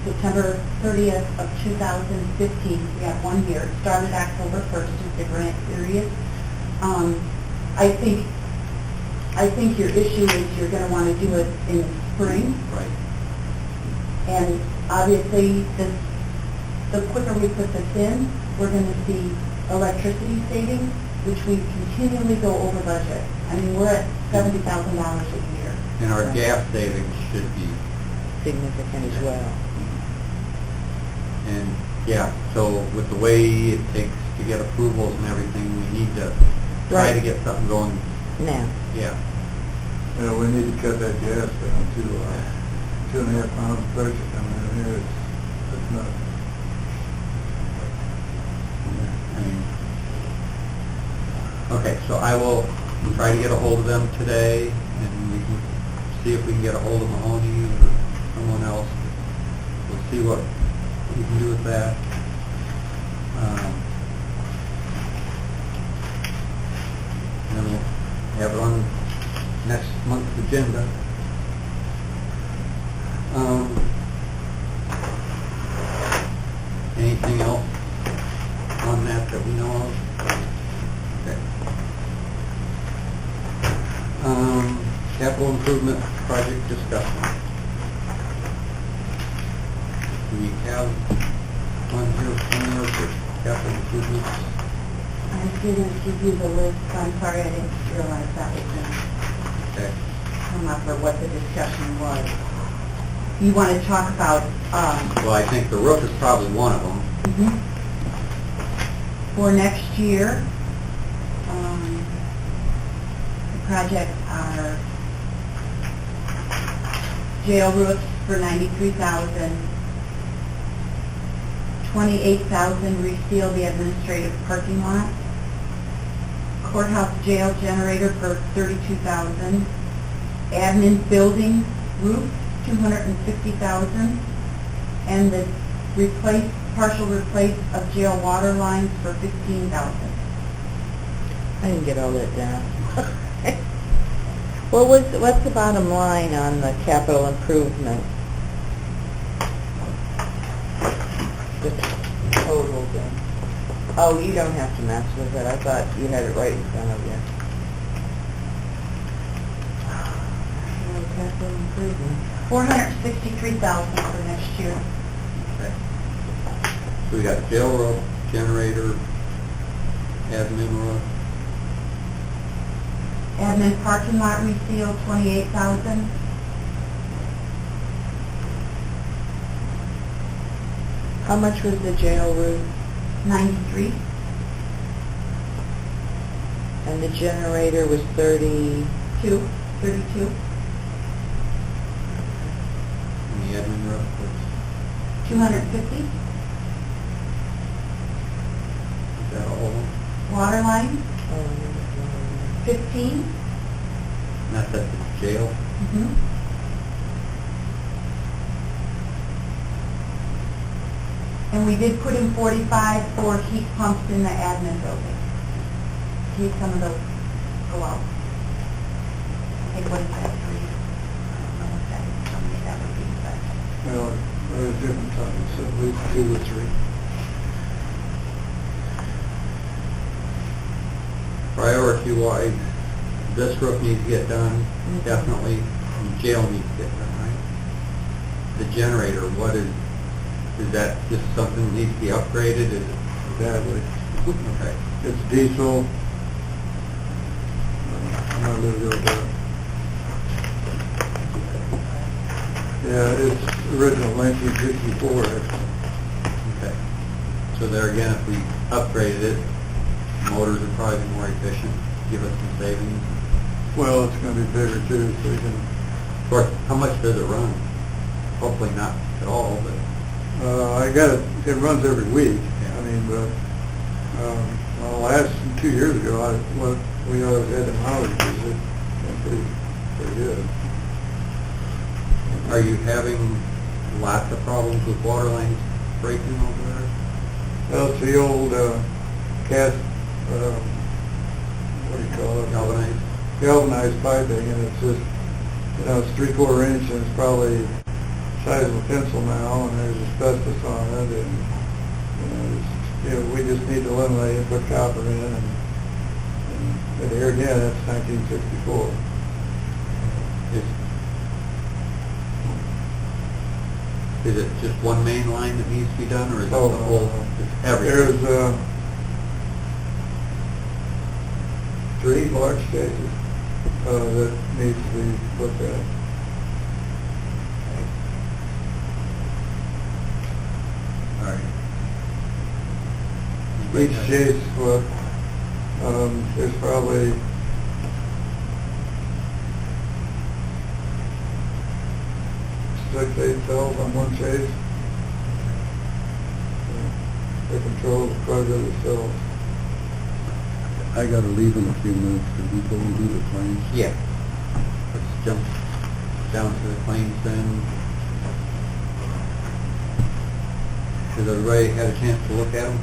September 30th of 2015. We have 1 year. It started October 1st is the grant period. I think your issue is you're going to want to do it in the spring. Right. And obviously, the quicker we put this in, we're going to see electricity savings, which we continually go over budget. I mean, we're at $70,000 a year. And our gas savings should be, Significant as well. and yeah, so with the way it takes to get approvals and everything, we need to try to Right. get something going, Now, yeah. You know, we need to cut that gas down to 2.5 pounds of pressure coming in here. It's not... Okay, so I will try to get a hold of them today, and we can see if we can get a hold of Mahoney or someone else. We'll see what we can do with that. And then we'll have it on next month's agenda. Anything else on that we know of? Okay. Capital improvement project discussion. Do we have one here somewhere for capital improvements? I didn't give you the list, I'm sorry, I didn't realize that was going Okay. to come up, or what the discussion was. You want to talk about, Well, I think the roof is probably one of them. for next year, the projects are jail roofs for $93,000, $28,000 reseal the administrative parking lot, courthouse jail generator for $32,000, admin building roof, $250,000, and the partial replace of jail water lines for $15,000. I didn't get all that down. What's the bottom line on the capital improvement? The total thing. Oh, you don't have to mess with it. I thought you had it right in front of you. Capital improvement. $463,000 for next year. Okay. So we got jail roof, generator, admin roof, Admin parking lot reseal, $28,000. How much was the jail roof? $93,000. And the generator was 32. $32,000. and the admin roof was, $250,000. is that all of them? Water line, Oh, $15,000. And that's at the jail? And we did put in $45,000 for heat pumps in the admin building. See some of those go out. I think what is that, 3? I don't know what that is, how many that would be, but. Well, there's different times, at least 2 or 3. Priority-wise, this roof needs to get done, definitely, and jail needs to get done, right? The generator, what is that just something that needs to be upgraded? Is it, Badly. okay, It's diesel. I'm not really good with that. Yeah, it's original 1964, actually. okay. So there again, if we upgraded it, motors would probably be more efficient, give us some savings. Well, it's gonna be bigger too, so you can, Of course, how much does it run? Hopefully not at all, but, I got it, it runs every week. Yeah. I mean, but, well, last 2 years ago, we always had them outages, it went pretty good. are you having lots of problems with water lines breaking over there? Well, it's the old, cast, what do you call it? Galvanized? Galvanized piping, and it's just, it's 3/4 inch, and it's probably the size of a pencil now, and there's asbestos on it, and, we just need to eliminate it, put copper in, and but here again, it's 1964. Is it just one main line that needs to be done, or is it the Oh, whole, it's everything? There's, 3 large cases, that needs to be looked at. All right. Each case, there's probably 6-8 cells on one chase. They control the plug of the cells. I gotta leave in a few minutes, could we go and do the claims? Yeah. Let's jump down to the claims then. Has everybody had a chance to look at them?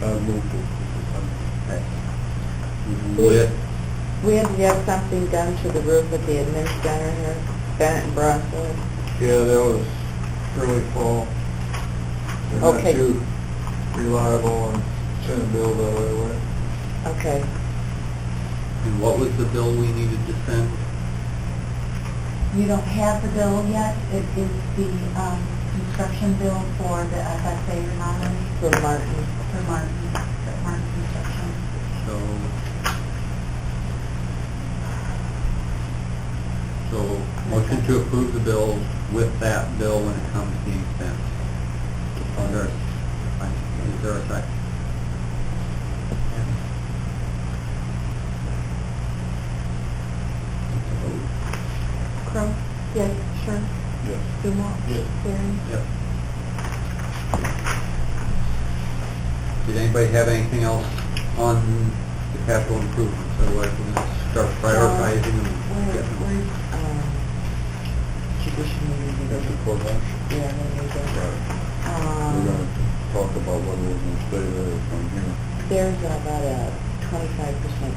I moved it. We had to have something done to the roof at the admin center here, Bennett and Brosswood. Yeah, that was early fall. They're not Okay. too reliable and sent a bill the other way. Okay. And what was the bill we needed to send? You don't have the bill yet. It is the construction bill for the FSA remodeling For Martin. for Martin Construction. So motion to approve the bill with that bill when it comes being sent. Is there a second? Crow? Yes, sure. Yes. Dumont? Yes. Waring? Yep. Did anybody have anything else on the capital improvements? Otherwise, we're going to start prioritizing and getting them. Where's, judicial meeting? That's the courthouse. Yeah, when we go. We're gonna talk about whether we're gonna stay there or come here. There's about a 25%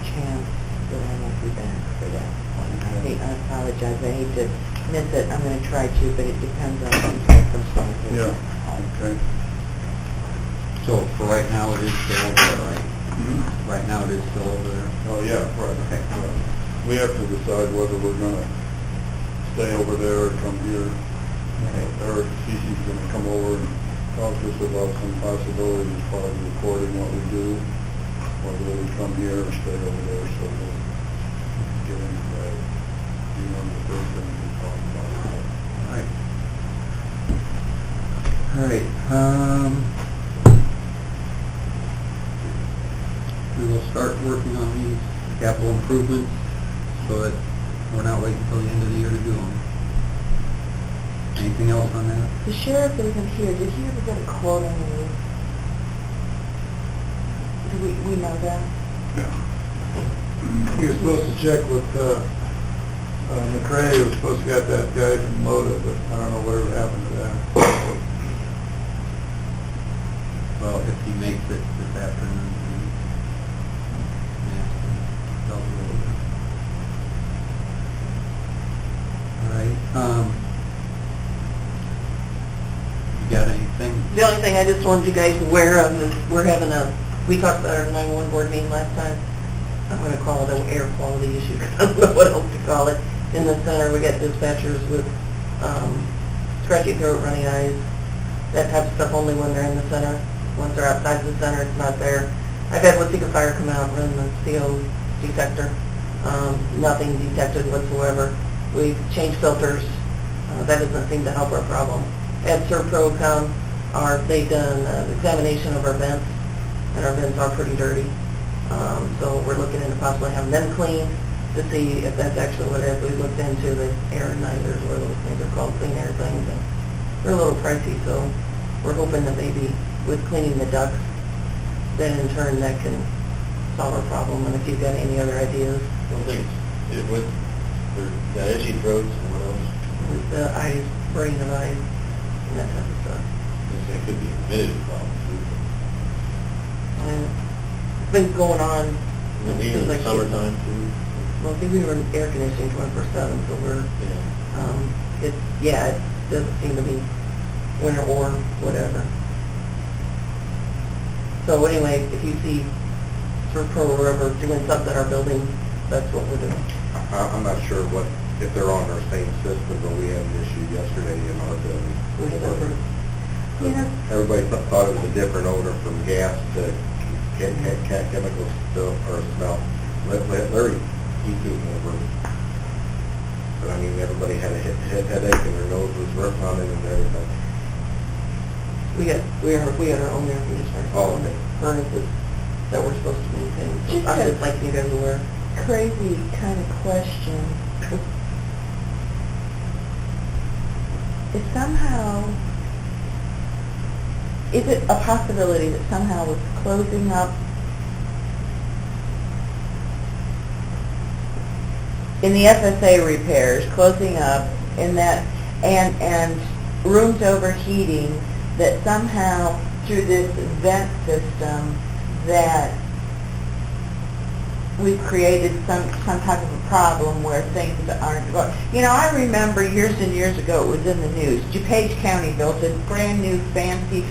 chance that I won't be back for that one. I apologize, I hate to miss it, I'm gonna try to, but it depends on some circumstances. Yeah. Okay. So for right now, it is still over there, right? Right now, it is still over there. Oh, yeah, right. Okay. We have to decide whether we're gonna stay over there or come here. Eric Cece's gonna come over and talk to us about some possibilities as far as recording what we do, whether we come here or stay over there, so we'll get into that. You know, the first thing we talk about. All right. We will start working on these capital improvements so that we're not waiting until the end of the year to do them. Anything else on that? The sheriff isn't here, did he ever get a quote on the roof? Do we know that? He was supposed to check with, McCray, he was supposed to get that guy from Moda, but I don't know whatever happened to that. Well, if he makes it this afternoon, tell us a little bit. All right. You got anything? The only thing I just wanted you guys aware of is we talked about our 911 board meeting last time. I'm going to call it an air quality issue because I don't know what else to call it. In the center, we got dispatchers with scratchy throat, runny eyes, that type of stuff only when they're in the center. Once they're outside the center, it's not there. I've had Waseca Fire come out and run the CO detector. Nothing detected whatsoever. We've changed filters. That doesn't seem to help our problem. Had Serpro come, they've done an examination of our vents, and our vents are pretty dirty. So we're looking into possibly having them cleaned to see if that's actually what it is. We looked into the air igniters, or those things are called, clean air things, and they're a little pricey, so we're hoping that maybe with cleaning the ducts, then in turn that can solve our problem. And if you've got any other ideas, I don't think it would, the itchy throats and what else? with the eyes, brain of eyes, and that type of stuff. It could be a humidity problem too. And it's been going on. And even in the summertime too. Well, I think we were in air conditioning 24/7, so we're, Yeah. it doesn't seem to be winter or whatever. So anyway, if you see Serpro or whoever doing something in our building, that's what we're doing. I'm not sure if they're on our same system, but we had an issue yesterday in our building. We did over. Yeah. Everybody thought it was a different odor from gas to chemical stuff or smell. Larry, he came over. But I mean, everybody had a headache and their nose was running and everything. We had our own air conditioner. Oh, okay. Furnaces that we're supposed to maintain. So Just I'm a- just like you guys aware. Crazy kind of question. Is it a possibility that somehow with closing up in the FSA repairs, closing up in that, and rooms overheating, that somehow through this vent system that we've created some type of a problem where things aren't going. You know, I remember years and years ago, it was in the news, DuPage County built a brand new fancy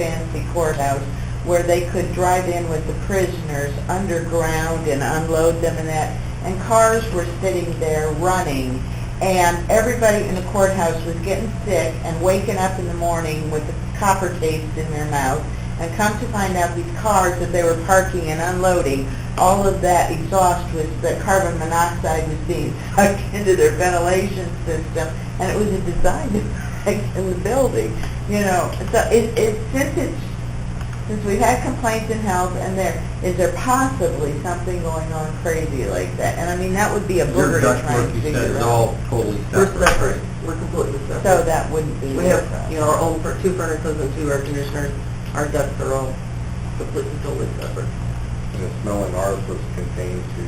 courthouse where they could drive in with the prisoners underground and unload them and that, and cars were sitting there running, and everybody in the courthouse was getting sick and waking up in the morning with the copper tapes in their mouth, and come to find out these cars that they were parking and unloading, all of that exhaust was, that carbon monoxide was being sucked into their ventilation system, and it was a design defect in the building, you know. So since we've had complaints in health, and is there possibly something going on crazy like that? And I mean, that would be a Your booger to try ductwork, and you said, figure is out. all totally We're separate. separate. right? We're completely separate. So that wouldn't be. We have, you know, our own two furnaces and 2 air conditioners. Our ducts are all completely, totally separate. And the smell in ours was contained to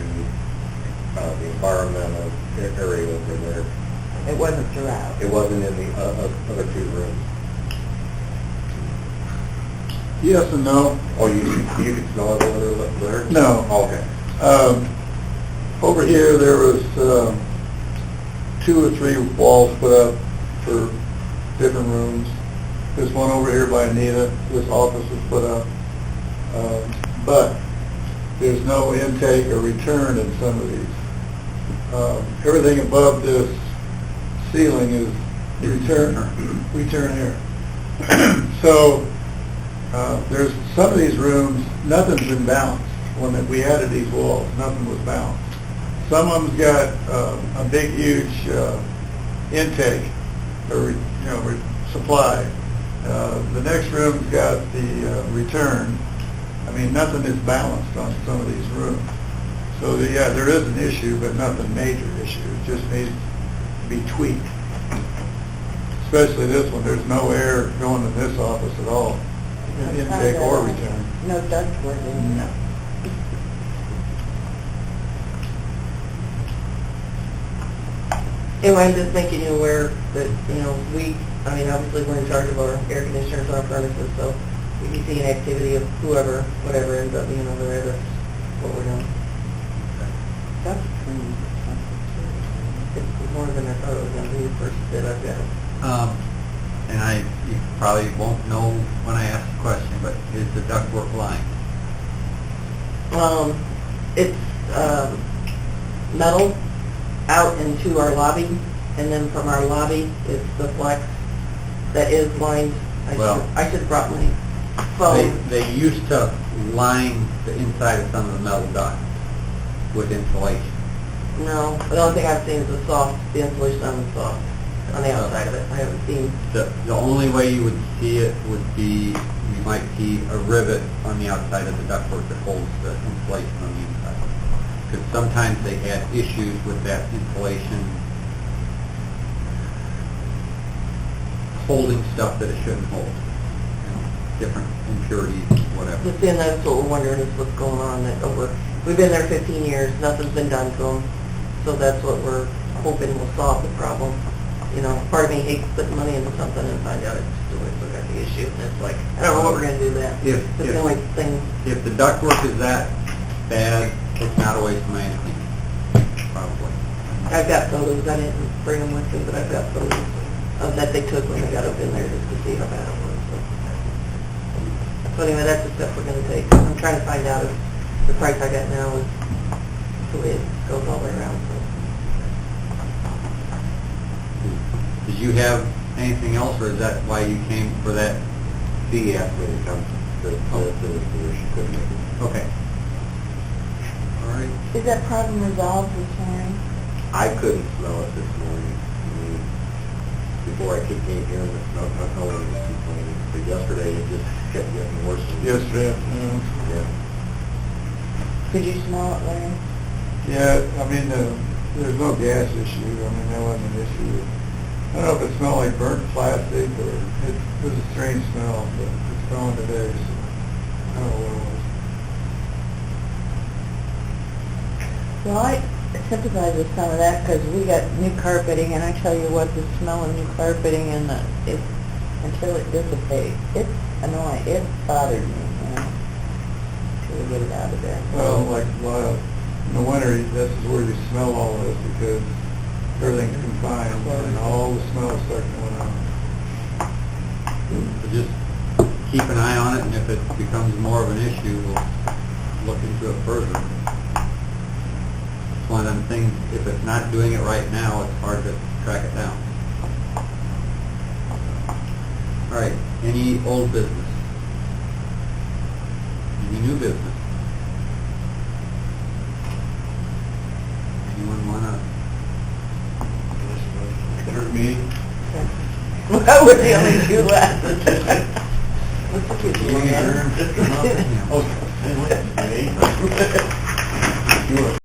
the environmental area over there. It wasn't throughout. It wasn't in the other 2 rooms. Yes and no. Oh, you could smell it over there? No. Oh, okay. Over here, there was 2 or 3 walls put up for different rooms. This one over here by Anita, this office was put up. But there's no intake or return in some of these. Everything above this ceiling is return air. So there's some of these rooms, nothing's been balanced. When we added these walls, nothing was balanced. Some of them's got a big, huge intake or supply. The next room's got the return. I mean, nothing is balanced on some of these rooms. So yeah, there is an issue, but nothing major issue. It just needs to be tweaked. Especially this one, there's no air going in this office at all, intake or return. No ductwork in. No. Anyway, I'm just making you aware that, you know, obviously we're in charge of our air conditioners, our furnaces, so if you see an activity of whoever, whatever ends up being over there, that's what we're doing. That's pretty It's more than I thought it was going to be the first bid I've got. And you probably won't know when I ask the question, but is the ductwork line? It's metal out into our lobby, and then from our lobby, it's the flex that is lined. I should have brought my phone. They used to line the inside of some of the metal ducts with insulation. No, the only thing I've seen is the insulation on the soft, on the outside of it. I haven't seen. The only way you would see it would be, you might see a rivet on the outside of the ductwork that holds the insulation on the inside. Because sometimes they had issues with that insulation holding stuff that it shouldn't hold. You know, different impurities, whatever. But then that's what we're wondering is what's going on. We've been there 15 years, nothing's been done to them. So that's what we're hoping will solve the problem. You know, part of me hates putting money into something and find out it's always got the issue. And it's like, I don't know what we're going to do with that. It's the only thing. If the ductwork is that bad, it's not a waste of money to clean, probably. I've got photos, I didn't bring them with me, but I've got photos that they took when they got up in there just to see how bad it was. So anyway, that's the step we're going to take. I'm trying to find out if the price I got now is the way it goes all the way around. So. Did you have anything else, or is that why you came for that? He asked me to come to this position, couldn't make it. Okay. All right. Is that problem resolved this morning? I couldn't smell it this morning. I mean, before I came here, no one was complaining. but yesterday it just kept getting worse. Yesterday afternoon. Yeah. Could you smell it, Larry? Yeah, I mean, there's no gas issue, I mean, that wasn't an issue. I don't know if it smelled like burnt plastic or, it was a strange smell, but it's gone today, so I don't know what it was. Well, I sympathize with some of that because we got new carpeting, and I tell you what, the smell of new carpeting and until it dissipates, it's annoying. It bothered me, until we get it out of there. Well, like, in the winter, this is where you smell all this because everything's confined and all the smells start going on. So just keep an eye on it, and if it becomes more of an issue, we'll look into it further. It's one of them things, if it's not doing it right now, it's hard to track it down. All right, any old business? Any new business? Anyone wanna? Adjourn meeting? That was the only two left. You want to adjourn? Yeah. Okay.